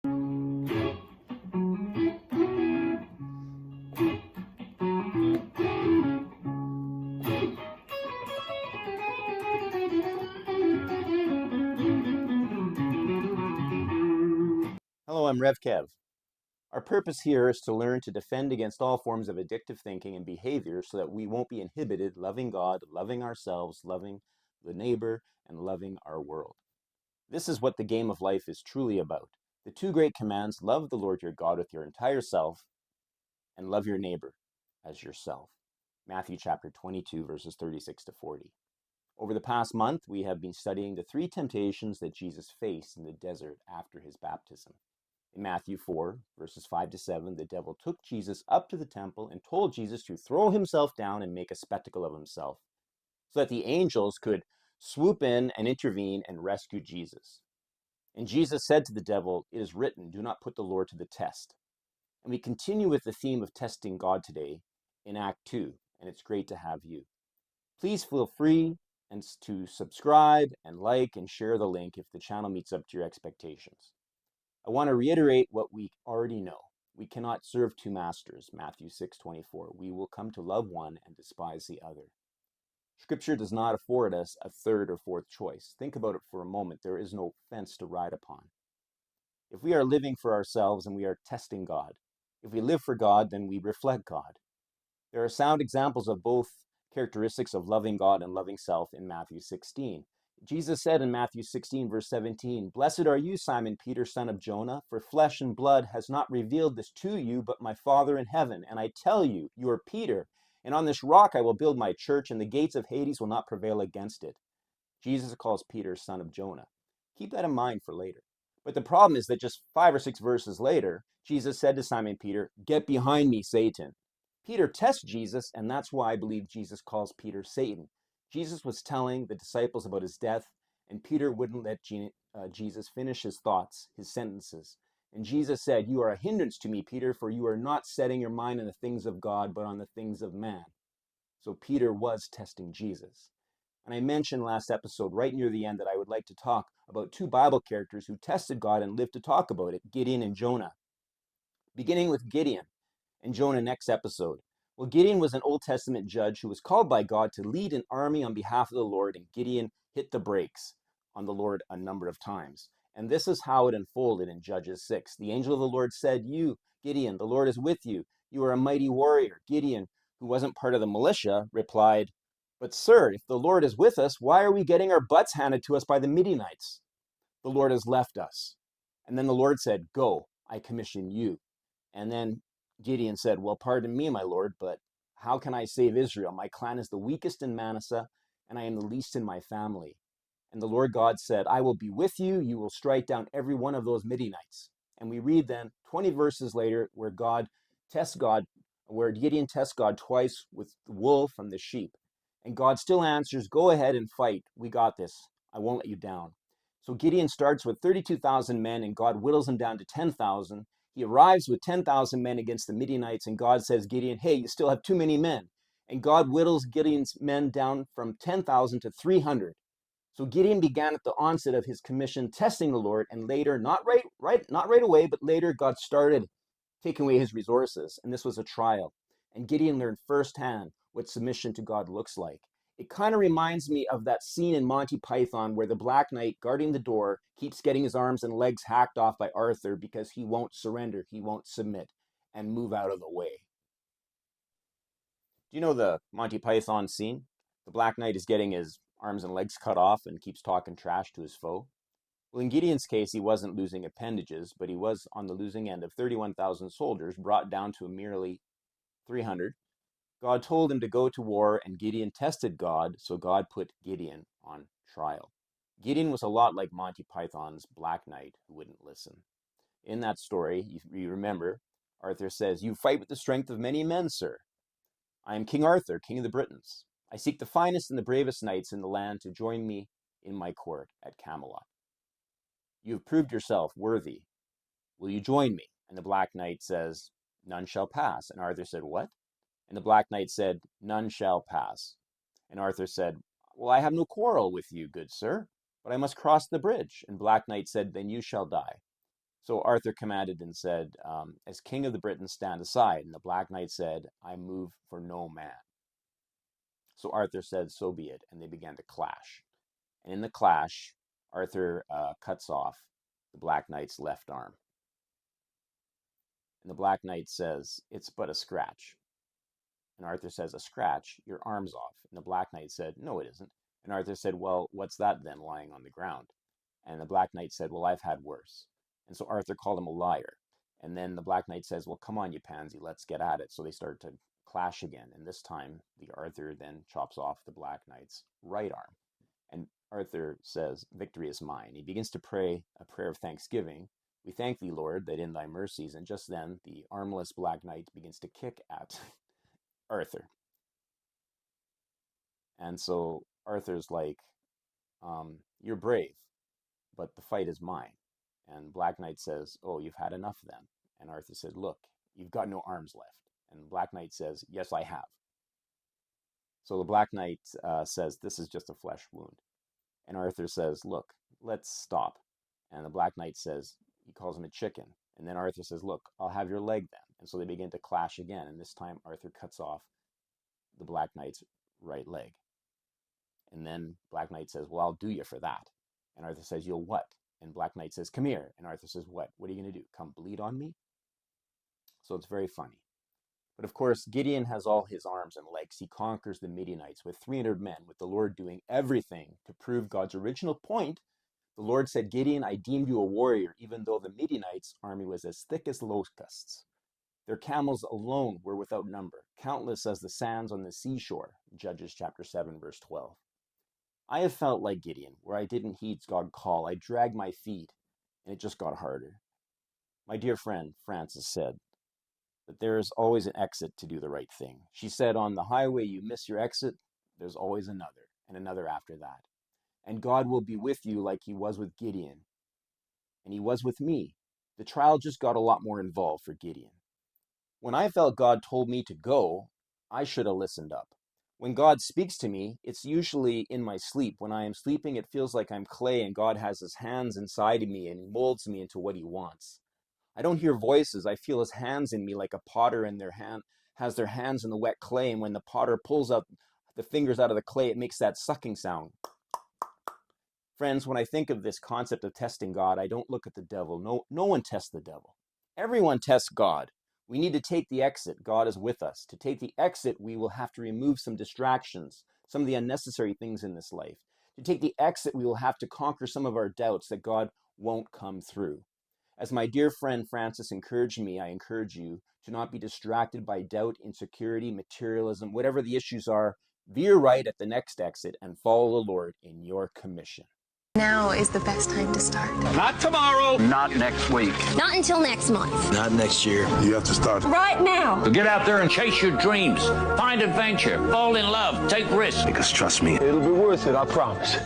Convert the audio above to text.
Hello, I'm RevKev. Our purpose here is to learn to defend against all forms of addictive thinking and behavior so that we won't be inhibited loving God, loving ourselves, loving the neighbor, and loving our world. This is what the game of life is truly about. The two great commands: love the Lord your God with your entire self and love your neighbor as yourself. Matthew chapter 22, verses 36 to 40. Over the past month, we have been studying the three temptations that Jesus faced in the desert after his baptism. In Matthew 4, verses 5 to 7, the devil took Jesus up to the temple and told Jesus to throw himself down and make a spectacle of himself, so that the angels could swoop in and intervene and rescue Jesus. And Jesus said to the devil, "It is written, do not put the Lord to the test." And we continue with the theme of testing God today in Act 2, and it's great to have you. Please feel free to subscribe and like and share the link if the channel meets up to your expectations. I want to reiterate what we already know. We cannot serve two masters, Matthew 6:24. We will come to love one and despise the other. Scripture does not afford us a third or fourth choice. Think about it for a moment. There is no fence to ride upon. If we are living for ourselves and we are testing God, if we live for God, then we reflect God. There are sound examples of both characteristics of loving God and loving self in Matthew 16. Jesus said in Matthew 16, verse 17, "Blessed are you, Simon Peter, son of Jonah, for flesh and blood has not revealed this to you, but my Father in heaven. And I tell you, you are Peter, and on this rock I will build my church, and the gates of Hades will not prevail against it." Jesus calls Peter son of Jonah. Keep that in mind for later. But the problem is that just 5 or 6 verses later, Jesus said to Simon Peter, "Get behind me, Satan." Peter tests Jesus, and that's why I believe Jesus calls Peter Satan. Jesus was telling the disciples about his death, and Peter wouldn't let Jesus finish his thoughts, his sentences. And Jesus said, "You are a hindrance to me, Peter, for you are not setting your mind on the things of God, but on the things of man." So Peter was testing Jesus. And I mentioned last episode, right near the end, that I would like to talk about two Bible characters who tested God and lived to talk about it, Gideon and Jonah. Beginning with Gideon and Jonah next episode. Well, Gideon was an Old Testament judge who was called by God to lead an army on behalf of the Lord, and Gideon hit the brakes on the Lord a number of times. And this is how it unfolded in Judges 6. The angel of the Lord said, "You, Gideon, the Lord is with you. You are a mighty warrior." Gideon, who wasn't part of the militia, replied, "But sir, if the Lord is with us, why are we getting our butts handed to us by the Midianites? The Lord has left us." And then the Lord said, "Go, I commission you." And then Gideon said, "Well, pardon me, my Lord, but how can I save Israel? My clan is the weakest in Manasseh, and I am the least in my family." And the Lord God said, "I will be with you. You will strike down every one of those Midianites." And we read then 20 verses later where Gideon tests God twice with the wool from the sheep. And God still answers, "Go ahead and fight. We got this. I won't let you down." So Gideon starts with 32,000 men, and God whittles him down to 10,000. He arrives with 10,000 men against the Midianites, and God says, "Gideon, hey, you still have too many men." And God whittles Gideon's men down from 10,000 to 300. So Gideon began at the onset of his commission testing the Lord, and later, not right away, but later God started taking away his resources, and this was a trial. And Gideon learned firsthand what submission to God looks like. It kind of reminds me of that scene in Monty Python where the Black Knight guarding the door keeps getting his arms and legs hacked off by Arthur because he won't surrender, he won't submit, and move out of the way. Do you know the Monty Python scene? The Black Knight is getting his arms and legs cut off and keeps talking trash to his foe. Well, in Gideon's case, he wasn't losing appendages, but he was on the losing end of 31,000 soldiers brought down to merely 300. God told him to go to war, and Gideon tested God, so God put Gideon on trial. Gideon was a lot like Monty Python's Black Knight who wouldn't listen. In that story, you remember, Arthur says, "You fight with the strength of many men, sir. I am King Arthur, King of the Britons. I seek the finest and the bravest knights in the land to join me in my court at Camelot. You have proved yourself worthy. Will you join me?" And the Black Knight says, "None shall pass." And Arthur said, "What?" And the Black Knight said, "None shall pass." And Arthur said, "Well, I have no quarrel with you, good sir, but I must cross the bridge." And Black Knight said, "Then you shall die." So Arthur commanded and said, as king of the Britons, stand aside. And the Black Knight said, I move for no man. So Arthur said, so be it. And they began to clash. And in the clash, Arthur cuts off the Black Knight's left arm. And the Black Knight says, it's but a scratch. And Arthur says, a scratch? Your arm's off. And the Black Knight said, no, it isn't. And Arthur said, well, what's that then lying on the ground? And the Black Knight said, well, I've had worse. And so Arthur called him a liar. And then the Black Knight says, well, come on, you pansy, let's get at it. So they start to clash again. And this time, the Arthur then chops off the Black Knight's right arm. And Arthur says, victory is mine. He begins to pray a prayer of thanksgiving. We thank thee, Lord, that in thy mercies. And just then, the armless Black Knight begins to kick at Arthur. And so Arthur's like, you're brave, but the fight is mine. And Black Knight says, oh, you've had enough then. And Arthur said, look, you've got no arms left. And Black Knight says, yes, I have. So the Black Knight says, this is just a flesh wound. And Arthur says, look, let's stop. And the Black Knight says, he calls him a chicken. And then Arthur says, look, I'll have your leg then. And so they begin to clash again. And this time Arthur cuts off the Black Knight's right leg. And then Black Knight says, well, I'll do you for that. And Arthur says, you'll what? And Black Knight says, come here. And Arthur says, what? What are you going to do? Come bleed on me? So it's very funny. But of course, Gideon has all his arms and legs. He conquers the Midianites with 300 men, with the Lord doing everything to prove God's original point. The Lord said, Gideon, I deemed you a warrior, even though the Midianites' army was as thick as locusts. Their camels alone were without number, countless as the sands on the seashore. Judges chapter 7, verse 12. I have felt like Gideon, where I didn't heed God's call. I dragged my feet, and it just got harder. My dear friend, Frances, said that there is always an exit to do the right thing. She said, on the highway you miss your exit, there's always another, and another after that. And God will be with you like he was with Gideon. And he was with me. The trial just got a lot more involved for Gideon. When I felt God told me to go, I should have listened up. When God speaks to me, it's usually in my sleep. When I am sleeping, it feels like I'm clay and God has his hands inside of me and he molds me into what he wants. I don't hear voices. I feel his hands in me like a potter in their hand has their hands in the wet clay. And when the potter pulls out the fingers out of the clay, it makes that sucking sound. Friends, when I think of this concept of testing God, I don't look at the devil. No one tests the devil. Everyone tests God. We need to take the exit. God is with us. To take the exit, we will have to remove some distractions, some of the unnecessary things in this life. To take the exit, we will have to conquer some of our doubts that God won't come through. As my dear friend Frances encouraged me, I encourage you to not be distracted by doubt, insecurity, materialism, whatever the issues are. Veer right at the next exit and follow the Lord in your commission. Now is the best time to start. Not tomorrow. Not next week. Not until next month. Not next year. You have to start Right now. So get out there and chase your dreams. Find adventure. Fall in love. Take risks. Because trust me, It'll be worth it, I promise.